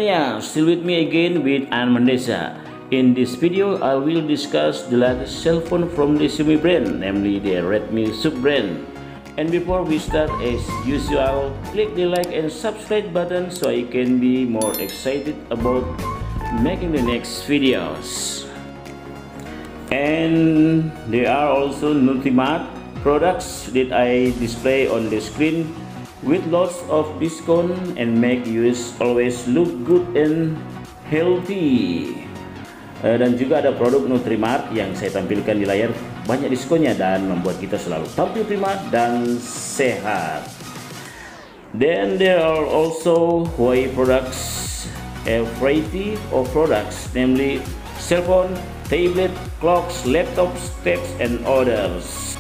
Mania, still with me again with Indonesia. In this video, I will discuss the latest cell phone from the Xiaomi brand, namely the Redmi sub-brand. And before we start, as usual, click the like and subscribe button so I can be more excited about making the next videos. And there are also Nutrimart products that I display on the screen with lots of discount and make use always look good and healthy. Dan juga ada produk Nutrimart yang saya tampilkan di layar, banyak diskonnya dan membuat kita selalu tampil prima dan sehat. Then there are also Huawei products, a variety of products, namely cell phone, tablet, clocks, laptops, tabs, and others.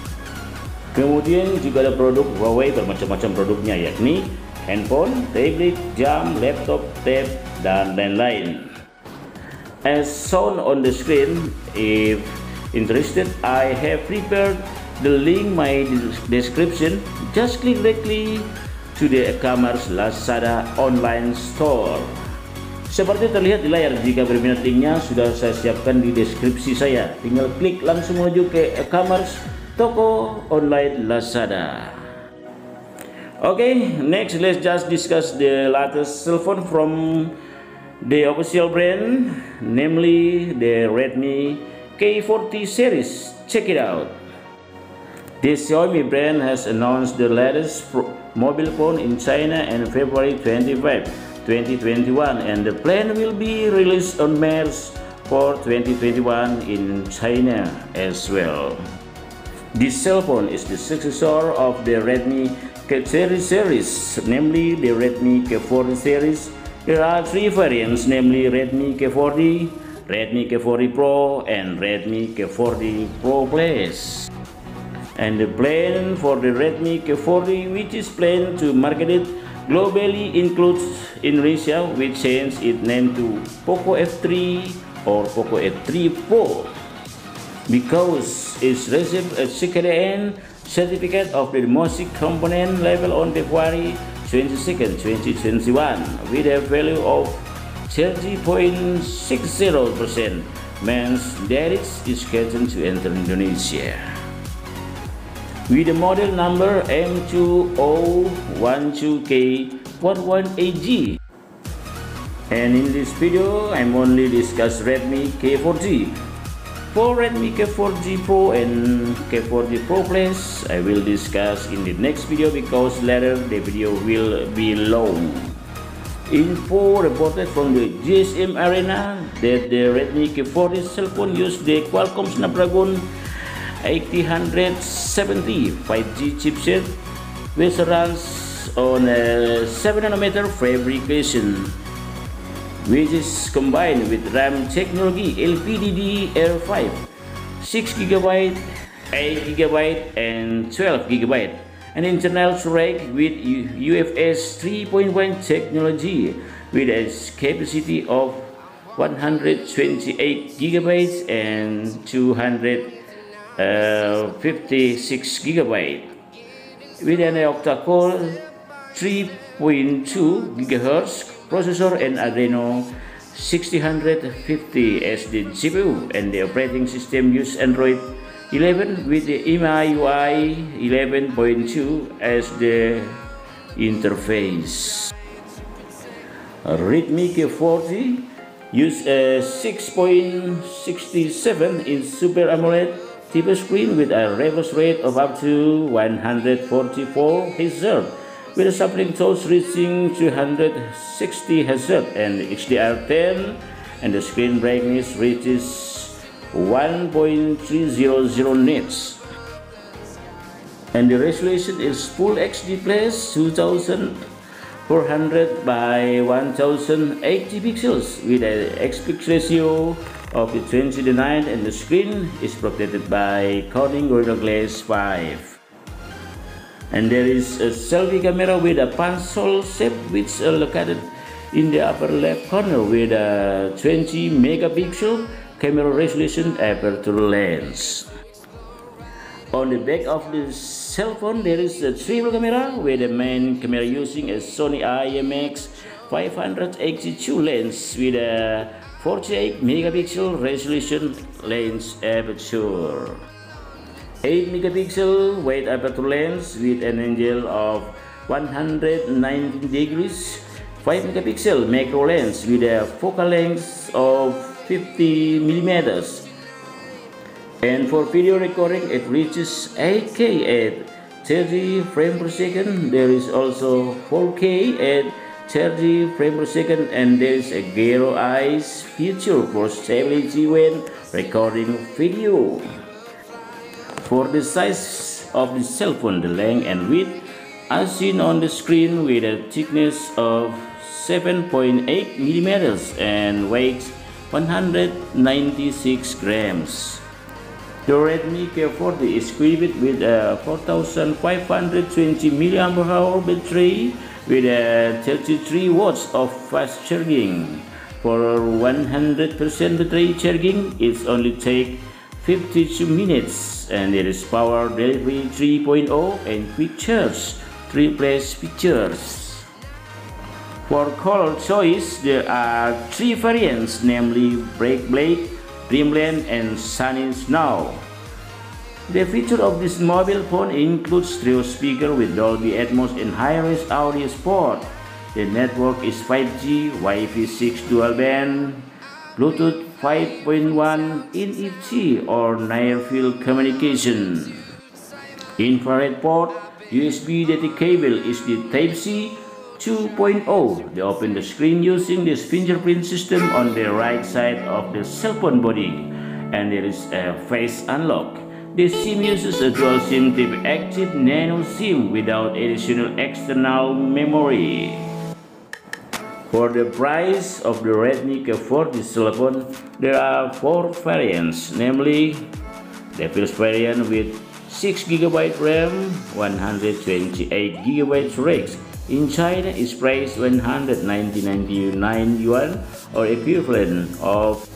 Kemudian juga ada produk Huawei, bermacam-macam produknya, yakni handphone, tablet, jam, laptop, tab, dan lain-lain. As shown on the screen, if interested, I have prepared the link my description. Just click directly to the e-commerce Lazada online store. Seperti terlihat di layar, jika berminat linknya sudah saya siapkan di deskripsi saya. Tinggal klik langsung menuju ke e-commerce toko online Lazada. Okay, next let's just discuss the latest cell phone from the official brand, namely the Redmi K40 series. Check it out. The Xiaomi brand has announced the latest mobile phone in China on February 25, 2021, and the plan will be released on March 4, 2021 in China as well. This cell phone is the successor of the Redmi K30 series, namely the Redmi K40 series. There are three variants, namely Redmi K40, Redmi K40 Pro, and Redmi K40 Pro Plus. And the plan for the Redmi K40, which is planned to market it globally, includes Indonesia, which changed its name to POCO F3 or POCO F3 Pro, because it's received a CKDN certificate of the domestic component level on February 22, 2021, with a value of 30.60%, means that it is scheduled to enter Indonesia with the model number M2012K118G. And in this video, I'm only discuss Redmi K40. For Redmi K40 Pro and K40 Pro Plus, I will discuss in the next video because later the video will be long. Info reported from the GSM Arena that the Redmi K40 cell phone used the Qualcomm Snapdragon 870 5G chipset, which runs on a 7nm fabrication, which is combined with RAM technology LPDDR5, 6GB, 8GB, and 12GB, and internal storage with UFS 3.1 technology with a capacity of 128GB and 256GB, with an Octa-core 3.2 GHz processor and Adreno 6050 as the GPU, and the operating system use Android 11 with the MIUI 11.2 as the interface. Redmi K40 use a 6.67 inch Super AMOLED TV screen with a refresh rate of up to 144 Hz, with a sampling tone reaching 260 Hz and HDR10, and the screen brightness reaches 1.300 nits, and the resolution is Full HD Plus 2400 by 1080 pixels with an aspect ratio of 29, and the screen is protected by Corning Gorilla Glass 5. And there is a selfie camera with a pencil shape, which is located in the upper left corner with a 20 megapixel camera resolution aperture lens. On the back of the cell phone, there is a triple camera with the main camera using a Sony IMX582 582 lens with a 48 megapixel resolution lens aperture, 8 megapixel wide aperture lens with an angle of 119 degrees, 5 megapixel macro lens with a focal length of 50 millimeters, and for video recording it reaches 8K at 30 frames per second. There is also 4K at 30 frames per second, and there is a gyro-EIS feature for stability when recording video. For the size of the cell phone, the length and width as seen on the screen with a thickness of 7.8 millimeters and weighs 196 grams. The Redmi K40 is equipped with a 4520 mAh battery with a 33 watts of fast charging. For 100% battery charging, it only takes 52 minutes, and there is power delivery 3.0 and quick charge 3+ features. For color choice, there are 3 variants, namely Bright Black, Dreamland, and Sunny Snow. The feature of this mobile phone includes stereo speaker with Dolby Atmos and high-res audio support. The network is 5G, Wi-Fi 6 dual band, Bluetooth 5.1, NFC or near-field communication. Infrared port, USB data cable is the Type-C 2.0. They open the screen using this fingerprint system on the right side of the cell phone body, and there is a face unlock. This SIM uses a dual SIM type active nano SIM without additional external memory. For the price of the Redmi K40 cell phone, there are 4 variants, namely the first variant with 6GB RAM, 128GB storage. In China is priced 199 yuan or equivalent of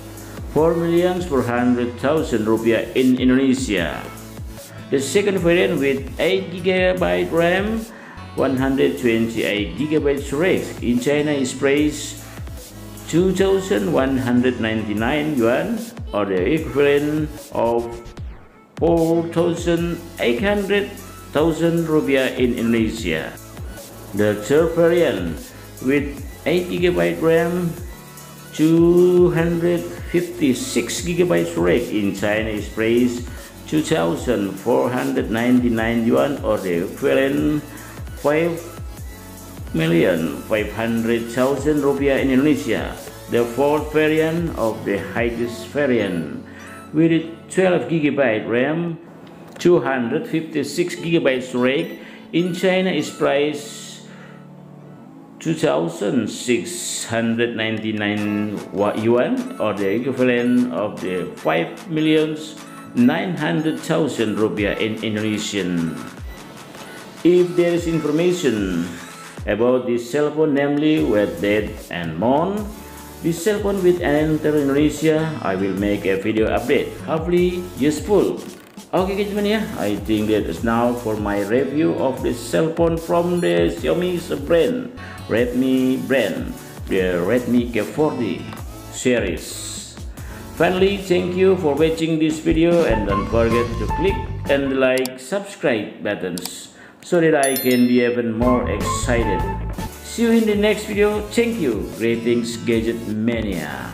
4,400,000 rupiah in Indonesia. The second variant with 8GB RAM, 128GB storage in China is priced 2,199 yuan or the equivalent of 4,800,000 rupiah in Indonesia. The third variant with 8GB RAM, 256GB storage in China is priced 2,499 yuan or the equivalent 5,500,000 rupiah in Indonesia. The fourth variant of the highest variant with 12GB RAM, 256GB storage in China is priced 2,699 yuan or the equivalent of the 5,900,000 rupiah in Indonesian. If there is information about this cell phone, namely with date and month, this cell phone will enter Indonesia, I will make a video update, hopefully useful. Okay guys, I think that is now for my review of this cell phone from the Xiaomi brand, Redmi brand, the Redmi K40 series. Finally, thank you for watching this video, and don't forget to click and the like, subscribe buttons so that I can be even more excited. See you in the next video. Thank you. Greetings, Gadget Mania.